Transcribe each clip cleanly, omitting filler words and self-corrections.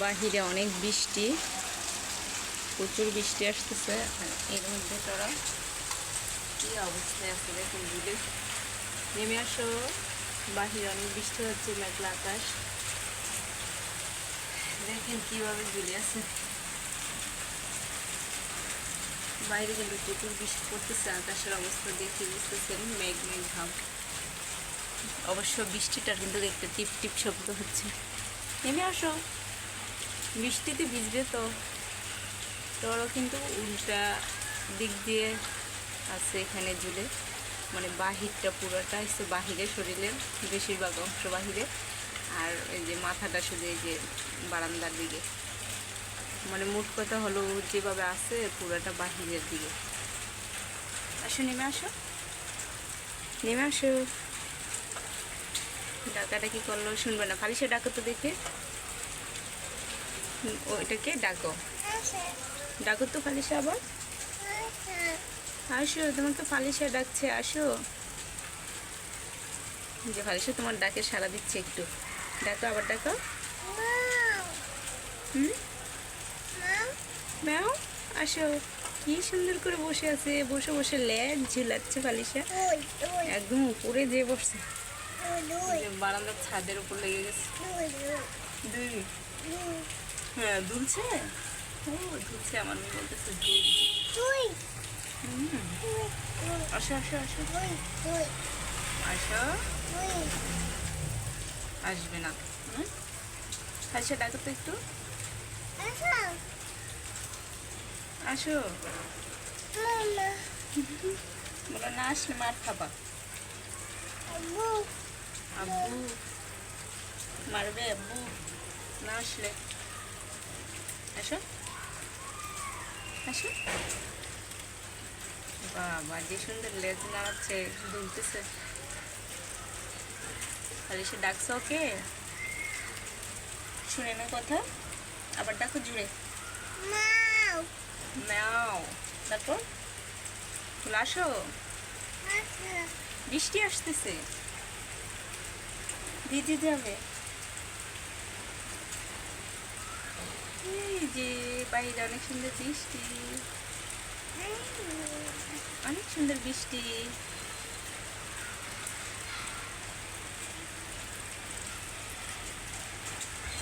বাহিরে অনেক বৃষ্টি, প্রচুর বৃষ্টি আসতেছে। আর এর মধ্যে তোরা কি অবস্থায় আছে দেখুন, যদি নেমে আসো। বাহিরে অনেক বৃষ্টি হচ্ছে, মেঘলা আকাশ, দেখেন কিভাবে ঝুলে আছে। বাইরে কিন্তু প্রচুর বৃষ্টি পড়তেছে, আকাশের অবস্থা দেখে বুঝতেছেন মেঘ মেঘ ভাব। অবশ্য বৃষ্টিটার কিন্তু দেখতে টিপ টিপ শব্দ হচ্ছে। নেমে আসো, বৃষ্টিতে ভিজবে তো। তোরও কিন্তু উল্টা দিক দিয়ে আছে এখানে ঝুলে, মানে বাহিরটা পুরোটা হচ্ছে বাহিরে, শরীরের বেশিরভাগ অংশ বাহিরে, আর এই যে মাথাটা শুধু এই যে বারান্দার দিকে। মানে মোট কথা হলো যেভাবে আছে পুরোটা বাহিরের দিকে। আসো, নেমে আসো, নেমে আসো। ডাকাটা কি করলো, শুনবে না? ফালিশে ডাকো তো দেখে, ওইটাকে ডাকো, ডাকো তো ফালিশা আবার। আসো, তোমাকে ফালিশা ডাকছে, আসো। যে ফালিশা তোমার ডাকে সাড়া দিচ্ছে, একটু ডাকো, আবার ডাকো। ম্যাও, আসো। কি সুন্দর করে বসে আছে, বসে বসে লেজ ঝুলাচ্ছে ফালিশা, একদম উপরে যে বসছে, বারান্দার ছাদের উপর লেগে গেছে। হ্যাঁ, দুলছে। ও দুলছে, আমার মেয়ে বলতেছে আসো আসো আসো আসো। আসবে না? ফালিশা ডাকো তো একটু, আসো। বলো না, আসলে মার খাবা। আব্বু মারবে, আব্বু না আসলে। আসো আসো। বাবা, যে সুন্দর লেজ নাড়াচ্ছে, দুলতেছে। ফালিশা ডাকছো ওকে, শুনে না কথা, আবার ডাকো জুড়ে, ম্যাও। তারপর আসো, বৃষ্টি আসতেছে, ভিজে যাবে। এই যে বাইরে অনেক সুন্দর বৃষ্টি, অনেক সুন্দর বৃষ্টি।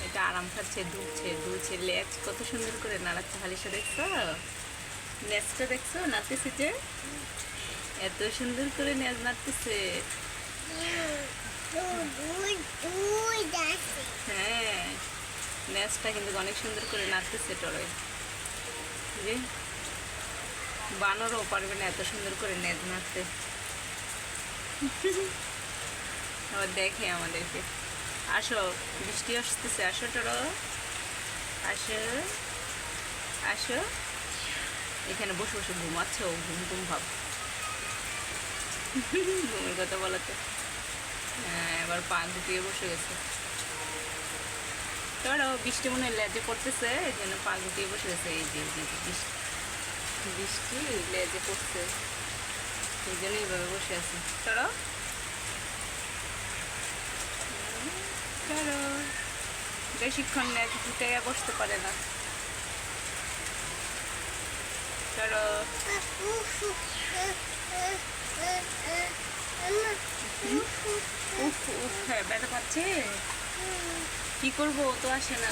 এটা আরাম খাচ্ছে, দুলছে দুলছে, লেজ কত সুন্দর করে নাড়াচ্ছে। ফালিশা দেখছো, লেজটা দেখছো নাড়তেছে, যে এত সুন্দর করে লেজ নাড়তেছে। হ্যাঁ, লেজটা কিন্তু অনেক সুন্দর করে নাড়তেছে টরে, যে বানরও পারবে না এত সুন্দর করে লেজ নাড়তে। আবার দেখে আমাদেরকে। আসো, বৃষ্টি আসতেছে, আসো টরো, আসো আসো। এখানে বসে বসে ঘুমাচ্ছে ও, ঘুম ঘুম ভাব। ঘুমের কথা বলাতে হ্যাঁ, এবার পা গুটিয়ে বসে গেছে। ধরো বৃষ্টি মনে হয় লেজে পড়তেছে, এই জন্য পা গুটিয়ে বসে গেছে। এই যে বৃষ্টি লেজে পড়ছে, এই জন্য এইভাবে বসে আছে। ধরো ধরো, বেশিক্ষণ লেজ গুটাইয়া বসতে পারে না। ধরো, উফ উফ, হ্যাঁ ব্যথা পাচ্ছে, কি করবো, তো আসে না।